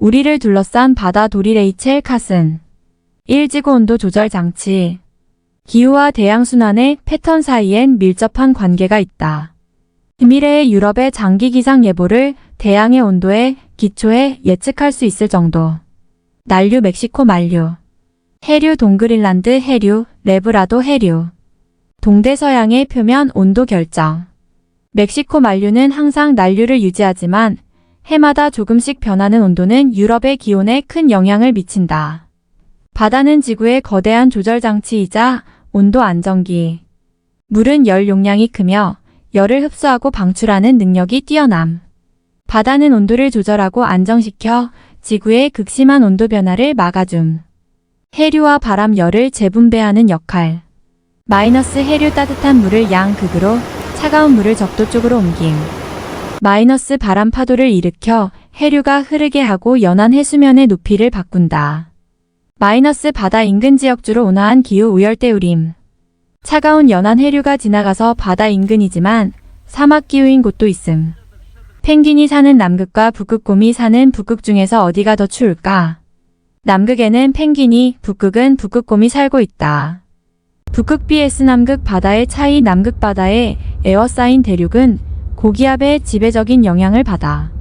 우리를 둘러싼 바다 도리 레이첼 카슨 1지구 온도 조절 장치. 기후와 대양순환의 패턴 사이엔 밀접한 관계가 있다. 미래의 유럽의 장기 기상 예보를 대양의 온도에 기초해 예측할 수 있을 정도. 난류 멕시코 만류. 해류 동그린란드 해류, 레브라도 해류. 동대서양의 표면 온도 결정. 멕시코 만류는 항상 난류를 유지하지만 해마다 조금씩 변하는 온도는 유럽의 기온에 큰 영향을 미친다. 바다는 지구의 거대한 조절 장치이자 온도 안정기. 물은 열 용량이 크며 열을 흡수하고 방출하는 능력이 뛰어남. 바다는 온도를 조절하고 안정시켜 지구의 극심한 온도 변화를 막아줌. 해류와 바람 열을 재분배하는 역할. 마이너스 해류 따뜻한 물을 양극으로, 차가운 물을 적도 쪽으로 옮김. 마이너스 바람 파도를 일으켜 해류가 흐르게 하고 연안 해수면의 높이를 바꾼다. 마이너스 바다 인근 지역주로 온화한 기후 우열대우림. 차가운 연안 해류가 지나가서 바다 인근이지만 사막 기후인 곳도 있음. 펭귄이 사는 남극과 북극곰이 사는 북극 중에서 어디가 더 추울까? 남극에는 펭귄이, 북극은 북극곰이 살고 있다. 북극 vs 남극 바다의 차이. 남극 바다에 에워싸인 대륙은 고기압의 지배적인 영향을 받아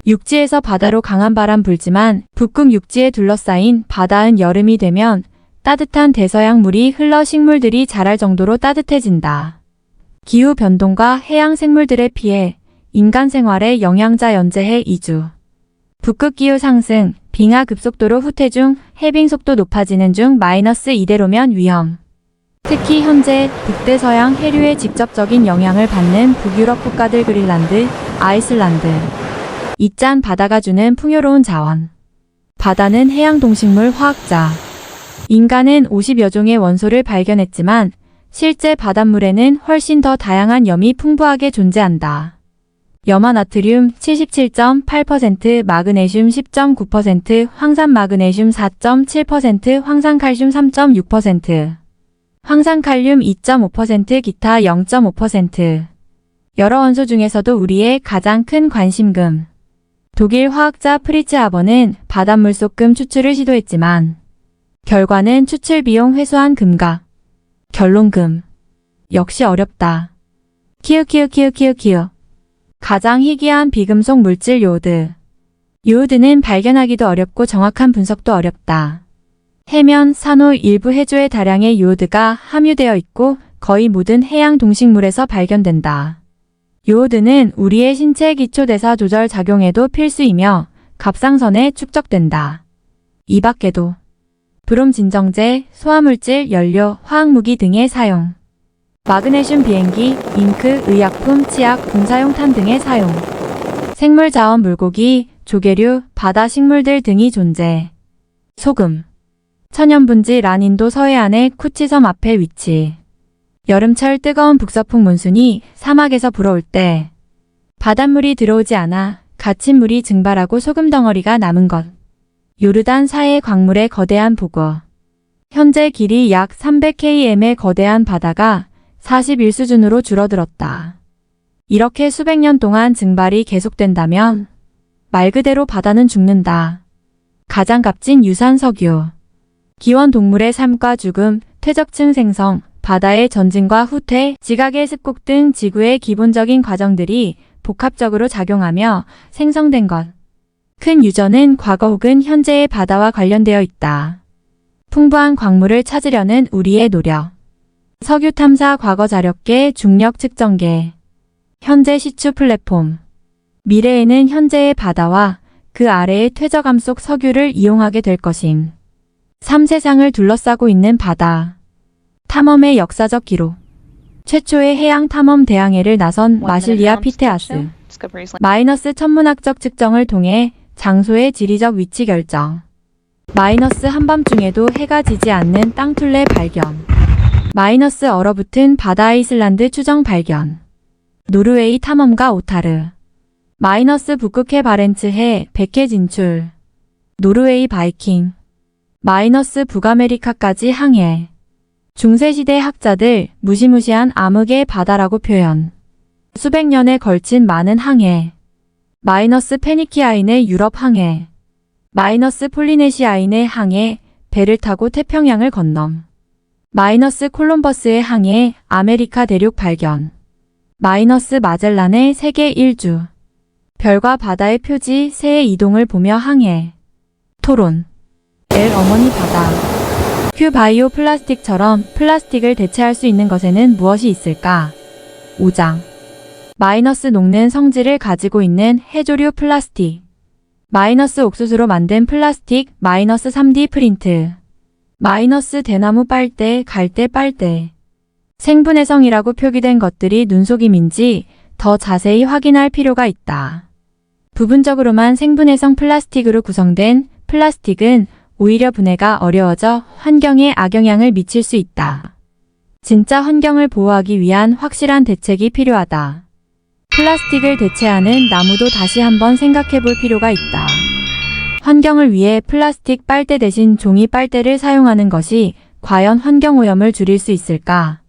육지에서 바다로 강한 바람 불지만 북극 육지에 둘러싸인 바다는 여름이 되면 따뜻한 대서양 물이 흘러 식물들이 자랄 정도로 따뜻해진다. 기후 변동과 해양 생물들의 피해, 인간 생활에 영향자 연재해 2주. 북극 기후 상승, 빙하 급속도로 후퇴 중, 해빙 속도 높아지는 중 마이너스 이대로면 위험. 특히 현재 북대서양 해류에 직접적인 영향을 받는 북유럽 국가들 그린란드, 아이슬란드. 이짠 바다가 주는 풍요로운 자원. 바다는 해양 동식물 화학자. 인간은 50여 종의 원소를 발견했지만 실제 바닷물에는 훨씬 더 다양한 염이 풍부하게 존재한다. 염화 나트륨 77.8%, 마그네슘 10.9%, 황산 마그네슘 4.7%, 황산칼슘 3.6%, 황산칼륨 2.5%, 기타 0.5%. 여러 원소 중에서도 우리의 가장 큰 관심금. 독일 화학자 프리츠 하버는 바닷물 속 금 추출을 시도했지만 결과는 추출 비용 회수한 금가. 결론 금. 역시 어렵다. 키읔. 가장 희귀한 비금속 물질 요오드. 요오드는 발견하기도 어렵고 정확한 분석도 어렵다. 해면, 산호 일부 해조에 다량의 요오드가 함유되어 있고 거의 모든 해양 동식물에서 발견된다. 요오드는 우리의 신체 기초 대사 조절 작용에도 필수이며 갑상선에 축적된다. 이 밖에도 브롬 진정제, 소화물질, 연료, 화학무기 등의 사용. 마그네슘 비행기, 잉크, 의약품, 치약, 군사용 탄 등의 사용. 생물자원 물고기, 조개류, 바다 식물들 등이 존재. 소금. 천연분지 란인도 서해안의 쿠치섬 앞에 위치. 여름철 뜨거운 북서풍 몬순이 사막에서 불어올 때 바닷물이 들어오지 않아 갇힌 물이 증발하고 소금 덩어리가 남은 것. 요르단 사해 광물의 거대한 보고. 현재 길이 약 300km의 거대한 바다가 41수준으로 줄어들었다. 이렇게 수백 년 동안 증발이 계속된다면 말 그대로 바다는 죽는다. 가장 값진 유산 석유. 기원 동물의 삶과 죽음, 퇴적층 생성, 바다의 전진과 후퇴, 지각의 습곡 등 지구의 기본적인 과정들이 복합적으로 작용하며 생성된 것. 큰 유전은 과거 혹은 현재의 바다와 관련되어 있다. 풍부한 광물을 찾으려는 우리의 노력. 석유 탐사 과거 자력계, 중력 측정계. 현재 시추 플랫폼. 미래에는 현재의 바다와 그 아래의 퇴적암 속 석유를 이용하게 될 것임. 3세상을 둘러싸고 있는 바다. 탐험의 역사적 기록. 최초의 해양 탐험 대항해를 나선 마실리아 피테아스. 마이너스 천문학적 측정을 통해 장소의 지리적 위치 결정. 마이너스 한밤중에도 해가 지지 않는 땅툴레 발견. 마이너스 얼어붙은 바다 아이슬란드 추정 발견. 노르웨이 탐험가 오타르. 마이너스 북극해 바렌츠해 100해 진출. 노르웨이 바이킹. 마이너스 북아메리카까지 항해. 중세시대 학자들 무시무시한 암흑의 바다라고 표현. 수백 년에 걸친 많은 항해. 마이너스 페니키아인의 유럽 항해. 마이너스 폴리네시아인의 항해, 배를 타고 태평양을 건넘. 마이너스 콜럼버스의 항해, 아메리카 대륙 발견. 마이너스 마젤란의 세계 일주. 별과 바다의 표지, 새의 이동을 보며 항해. 토론. L 어머니 바다. Q 바이오 플라스틱처럼 플라스틱을 대체할 수 있는 것에는 무엇이 있을까? 5장. 마이너스 녹는 성질을 가지고 있는 해조류 플라스틱. 마이너스 옥수수로 만든 플라스틱, 마이너스 3D 프린트. 마이너스 대나무 빨대, 갈대 빨대. 생분해성이라고 표기된 것들이 눈속임인지 더 자세히 확인할 필요가 있다. 부분적으로만 생분해성 플라스틱으로 구성된 플라스틱은 오히려 분해가 어려워져 환경에 악영향을 미칠 수 있다. 진짜 환경을 보호하기 위한 확실한 대책이 필요하다. 플라스틱을 대체하는 나무도 다시 한번 생각해 볼 필요가 있다. 환경을 위해 플라스틱 빨대 대신 종이 빨대를 사용하는 것이 과연 환경오염을 줄일 수 있을까?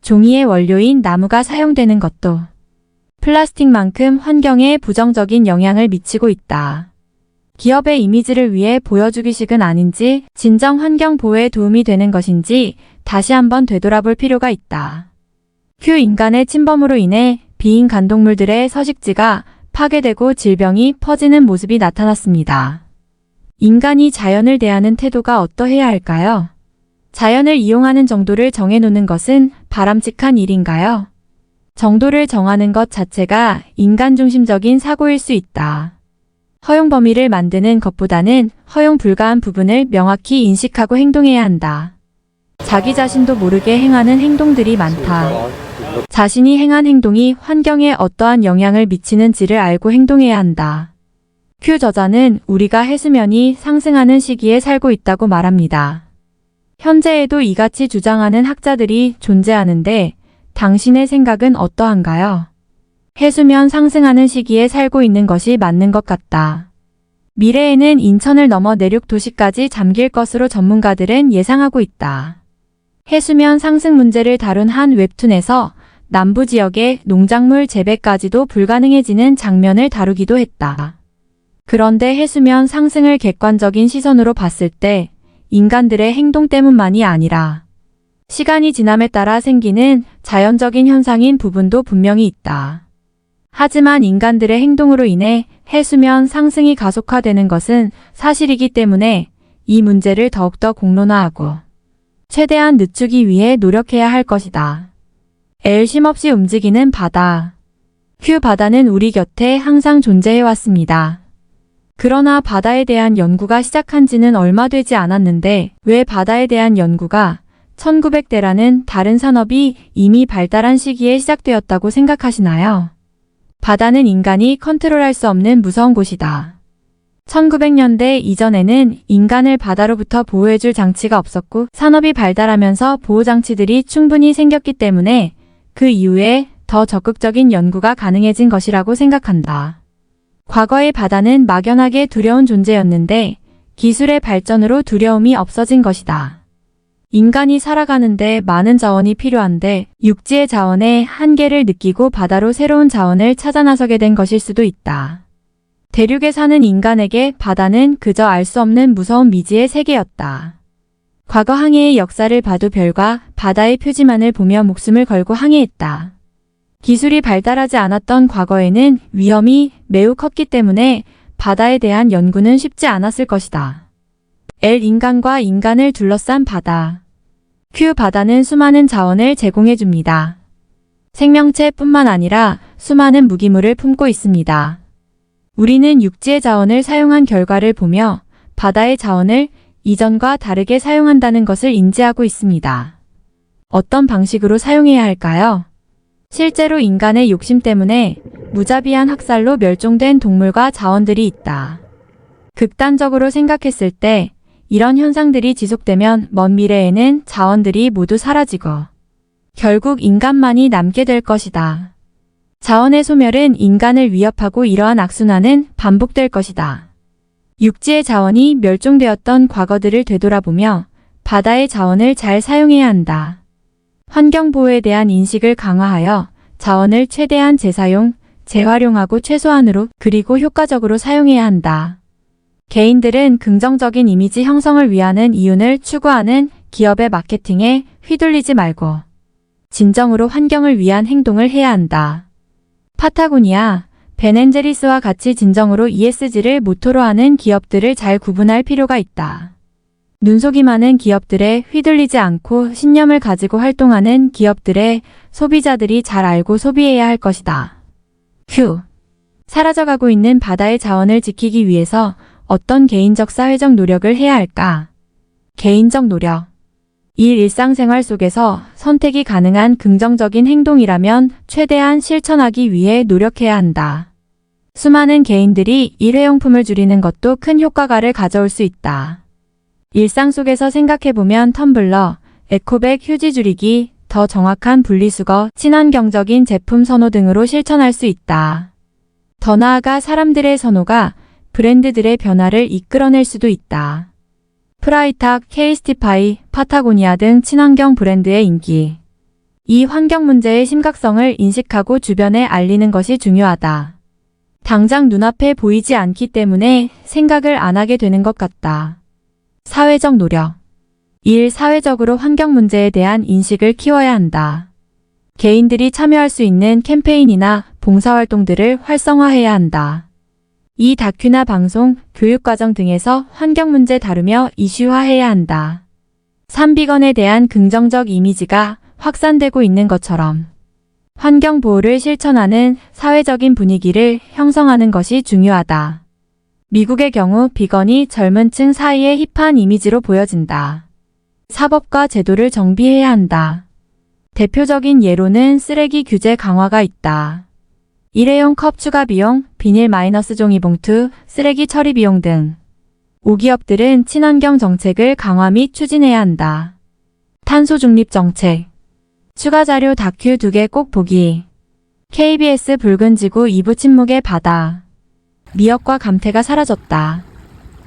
종이의 원료인 나무가 사용되는 것도 플라스틱만큼 환경에 부정적인 영향을 미치고 있다. 기업의 이미지를 위해 보여주기식은 아닌지 진정 환경 보호에 도움이 되는 것인지 다시 한번 되돌아볼 필요가 있다. Q 인간의 침범으로 인해 비인간동물들의 서식지가 파괴되고 질병이 퍼지는 모습이 나타났습니다. 인간이 자연을 대하는 태도가 어떠해야 할까요? 자연을 이용하는 정도를 정해놓는 것은 바람직한 일인가요? 정도를 정하는 것 자체가 인간 중심적인 사고일 수 있다. 허용 범위를 만드는 것보다는 허용 불가한 부분을 명확히 인식하고 행동해야 한다. 자기 자신도 모르게 행하는 행동들이 많다. 자신이 행한 행동이 환경에 어떠한 영향을 미치는지를 알고 행동해야 한다. Q 저자는 우리가 해수면이 상승하는 시기에 살고 있다고 말합니다. 현재에도 이같이 주장하는 학자들이 존재하는데 당신의 생각은 어떠한가요? 해수면 상승하는 시기에 살고 있는 것이 맞는 것 같다. 미래에는 인천을 넘어 내륙 도시까지 잠길 것으로 전문가들은 예상하고 있다. 해수면 상승 문제를 다룬 한 웹툰에서 남부 지역의 농작물 재배까지도 불가능해지는 장면을 다루기도 했다. 그런데 해수면 상승을 객관적인 시선으로 봤을 때 인간들의 행동 때문만이 아니라 시간이 지남에 따라 생기는 자연적인 현상인 부분도 분명히 있다. 하지만 인간들의 행동으로 인해 해수면 상승이 가속화되는 것은 사실이기 때문에 이 문제를 더욱더 공론화하고 최대한 늦추기 위해 노력해야 할 것이다. L 쉼없이 움직이는 바다. Q 바다는 우리 곁에 항상 존재해왔습니다. 그러나 바다에 대한 연구가 시작한 지는 얼마 되지 않았는데 왜 바다에 대한 연구가 1900대라는 다른 산업이 이미 발달한 시기에 시작되었다고 생각하시나요? 바다는 인간이 컨트롤할 수 없는 무서운 곳이다. 1900년대 이전에는 인간을 바다로부터 보호해줄 장치가 없었고 산업이 발달하면서 보호장치들이 충분히 생겼기 때문에 그 이후에 더 적극적인 연구가 가능해진 것이라고 생각한다. 과거의 바다는 막연하게 두려운 존재였는데 기술의 발전으로 두려움이 없어진 것이다. 인간이 살아가는데 많은 자원이 필요한데 육지의 자원의 한계를 느끼고 바다로 새로운 자원을 찾아 나서게 된 것일 수도 있다. 대륙에 사는 인간에게 바다는 그저 알 수 없는 무서운 미지의 세계였다. 과거 항해의 역사를 봐도 별과 바다의 표지만을 보며 목숨을 걸고 항해했다. 기술이 발달하지 않았던 과거에는 위험이 매우 컸기 때문에 바다에 대한 연구는 쉽지 않았을 것이다. L 인간과 인간을 둘러싼 바다. Q 바다는 수많은 자원을 제공해줍니다. 생명체뿐만 아니라 수많은 무기물을 품고 있습니다. 우리는 육지의 자원을 사용한 결과를 보며 바다의 자원을 이전과 다르게 사용한다는 것을 인지하고 있습니다. 어떤 방식으로 사용해야 할까요? 실제로 인간의 욕심 때문에 무자비한 학살로 멸종된 동물과 자원들이 있다. 극단적으로 생각했을 때 이런 현상들이 지속되면 먼 미래에는 자원들이 모두 사라지고 결국 인간만이 남게 될 것이다. 자원의 소멸은 인간을 위협하고 이러한 악순환은 반복될 것이다. 육지의 자원이 멸종되었던 과거들을 되돌아보며 바다의 자원을 잘 사용해야 한다. 환경보호에 대한 인식을 강화하여 자원을 최대한 재사용, 재활용하고 최소한으로 그리고 효과적으로 사용해야 한다. 개인들은 긍정적인 이미지 형성을 위하는 이윤을 추구하는 기업의 마케팅에 휘둘리지 말고 진정으로 환경을 위한 행동을 해야 한다. 파타고니아, 벤앤제리스와 같이 진정으로 ESG를 모토로 하는 기업들을 잘 구분할 필요가 있다. 눈속이 많은 기업들에 휘둘리지 않고 신념을 가지고 활동하는 기업들의 소비자들이 잘 알고 소비해야 할 것이다. 휴. 사라져가고 있는 바다의 자원을 지키기 위해서 어떤 개인적 사회적 노력을 해야 할까? 개인적 노력. 이 일상생활 속에서 선택이 가능한 긍정적인 행동이라면 최대한 실천하기 위해 노력해야 한다. 수많은 개인들이 일회용품을 줄이는 것도 큰 효과를 가져올 수 있다. 일상 속에서 생각해보면 텀블러, 에코백 휴지 줄이기, 더 정확한 분리수거, 친환경적인 제품 선호 등으로 실천할 수 있다. 더 나아가 사람들의 선호가 브랜드들의 변화를 이끌어낼 수도 있다. 프라이탁, 케이스티파이, 파타고니아 등 친환경 브랜드의 인기. 이 환경 문제의 심각성을 인식하고 주변에 알리는 것이 중요하다. 당장 눈앞에 보이지 않기 때문에 생각을 안 하게 되는 것 같다. 사회적 노력. 사회적으로 환경 문제에 대한 인식을 키워야 한다. 개인들이 참여할 수 있는 캠페인이나 봉사활동들을 활성화해야 한다. 이 다큐나 방송, 교육과정 등에서 환경 문제 다루며 이슈화해야 한다. 산비건에 대한 긍정적 이미지가 확산되고 있는 것처럼 환경 보호를 실천하는 사회적인 분위기를 형성하는 것이 중요하다. 미국의 경우 비건이 젊은 층 사이에 힙한 이미지로 보여진다. 사법과 제도를 정비해야 한다. 대표적인 예로는 쓰레기 규제 강화가 있다. 일회용 컵 추가 비용, 비닐 마이너스 종이봉투, 쓰레기 처리 비용 등 5기업들은 친환경 정책을 강화 및 추진해야 한다. 탄소 중립 정책. 추가 자료 다큐 2개 꼭 보기. KBS 붉은 지구 2부 침묵의 바다. 미역과 감태가 사라졌다.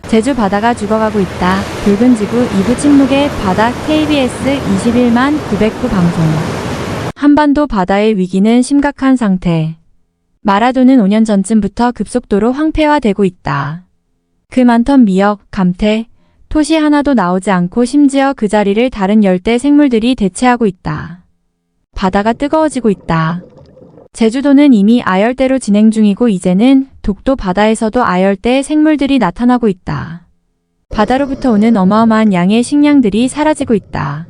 제주 바다가 죽어가고 있다. 붉은 지구 2부 침묵의 바다 KBS 21만 909 방송. 한반도 바다의 위기는 심각한 상태. 마라도는 5년 전쯤부터 급속도로 황폐화되고 있다. 그 많던 미역, 감태, 토시 하나도 나오지 않고 심지어 그 자리를 다른 열대 생물들이 대체하고 있다. 바다가 뜨거워지고 있다. 제주도는 이미 아열대로 진행 중이고 이제는 독도 바다에서도 아열대 생물들이 나타나고 있다. 바다로부터 오는 어마어마한 양의 식량들이 사라지고 있다.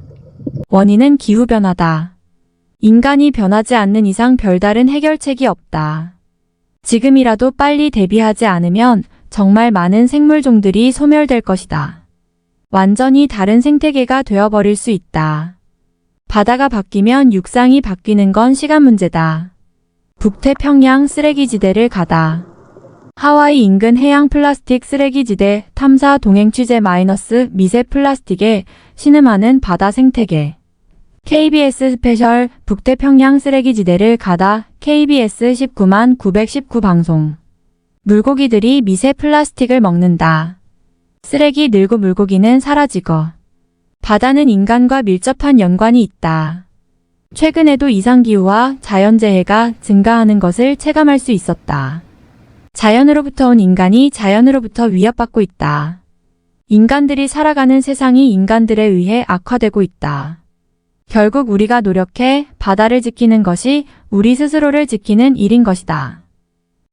원인은 기후변화다. 인간이 변하지 않는 이상 별다른 해결책이 없다. 지금이라도 빨리 대비하지 않으면 정말 많은 생물종들이 소멸될 것이다. 완전히 다른 생태계가 되어버릴 수 있다. 바다가 바뀌면 육상이 바뀌는 건 시간 문제다. 북태평양 쓰레기지대를 가다. 하와이 인근 해양 플라스틱 쓰레기지대 탐사 동행 취재 마이너스 미세 플라스틱에 신음하는 바다 생태계. KBS 스페셜 북태평양 쓰레기지대를 가다 KBS 19만 919 방송. 물고기들이 미세 플라스틱을 먹는다. 쓰레기 늘고 물고기는 사라지고. 바다는 인간과 밀접한 연관이 있다. 최근에도 이상기후와 자연재해가 증가하는 것을 체감할 수 있었다. 자연으로부터 온 인간이 자연으로부터 위협받고 있다. 인간들이 살아가는 세상이 인간들에 의해 악화되고 있다. 결국 우리가 노력해 바다를 지키는 것이 우리 스스로를 지키는 일인 것이다.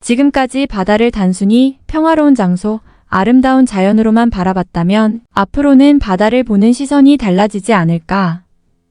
지금까지 바다를 단순히 평화로운 장소, 아름다운 자연으로만 바라봤다면 앞으로는 바다를 보는 시선이 달라지지 않을까?